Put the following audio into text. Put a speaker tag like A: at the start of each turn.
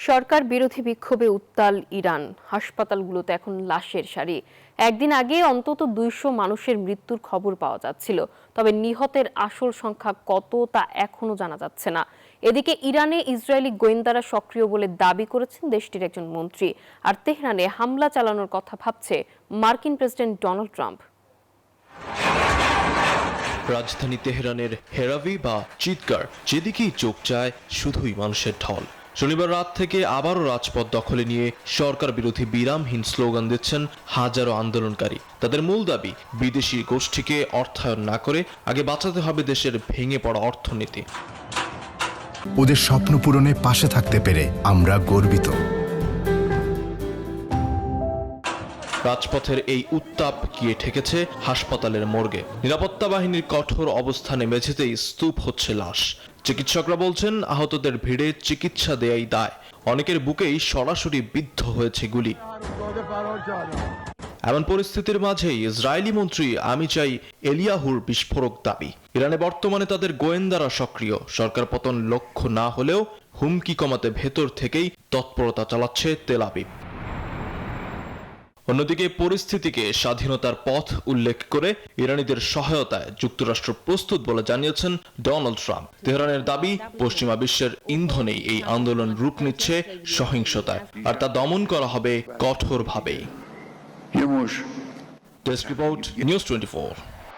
A: সরকার বিরোধী বিক্ষোভে উত্তাল ইরান। হাসপাতালগুলোতে এখন লাশের সারি। একদিন আগে অন্তত ২০০ মানুষের মৃত্যুর খবর পাওয়া যাচ্ছিল, তবে নিহতের আসল সংখ্যা কত তা এখনো জানা যাচ্ছে না। এদিকে ইরানে ইসরায়েলি গোয়েন্দারা সক্রিয় বলে দাবি করেছেন দেশটির একজন মন্ত্রী। আর তেহরানে হামলা চালানোর কথা ভাবছে মার্কিন প্রেসিডেন্ট ডোনাল্ড ট্রাম্প।
B: রাজধানী তেহরানের হেরাভি বা চিৎকার, যেদিকেই চোখ যায় শুধুই মানুষের ঢল। শনিবার রাত থেকে আবারও রাজপথ দখলে নিয়ে সরকার বিরোধী বিরামহীন স্লোগান দিচ্ছেন হাজারো আন্দোলনকারী। তাদের মূল দাবি, বিদেশি গোষ্ঠীকে অর্থায়ন না করে আগে বাঁচাতে হবে দেশের ভেঙে পড়া অর্থনীতি।
C: ওদের স্বপ্ন পূরণে পাশে থাকতে পেরে আমরা গর্বিত।
B: রাজপথের এই উত্তাপ গিয়ে ঠেকেছে হাসপাতালের মর্গে। নিরাপত্তা বাহিনীর কঠোর অবস্থানে মেঝেতেই স্তূপ হচ্ছে লাশ। চিকিৎসকরা বলছেন আহতদের ভিড়ে চিকিৎসা দেয়াই দায়। অনেকের বুকেই সরাসরি বিদ্ধ হয়েছে গুলি। এমন পরিস্থিতির মাঝেই ইসরায়েলি মন্ত্রী আমিচাই এলিয়াহুর বিস্ফোরক দাবি, ইরানে বর্তমানে তাদের গোয়েন্দারা সক্রিয়। সরকার পতন লক্ষ্য না হলেও হুমকি কমাতে ভেতর থেকেই তৎপরতা চালাচ্ছে তেল আবিব। অন্যদিকে পরিস্থিতিকে স্বাধীনতার পথ উল্লেখ করে ইরানিদের সহায়তায় যুক্তরাষ্ট্র প্রস্তুত বলে জানিয়েছেন ডোনাল্ড ট্রাম্প। তেহরানের দাবি, পশ্চিমা বিশ্বের ইন্ধনেই এই আন্দোলন রূপ নিচ্ছে সহিংসতায়, আর তা দমন করা হবে কঠোরভাবেই। Desk report, news 24।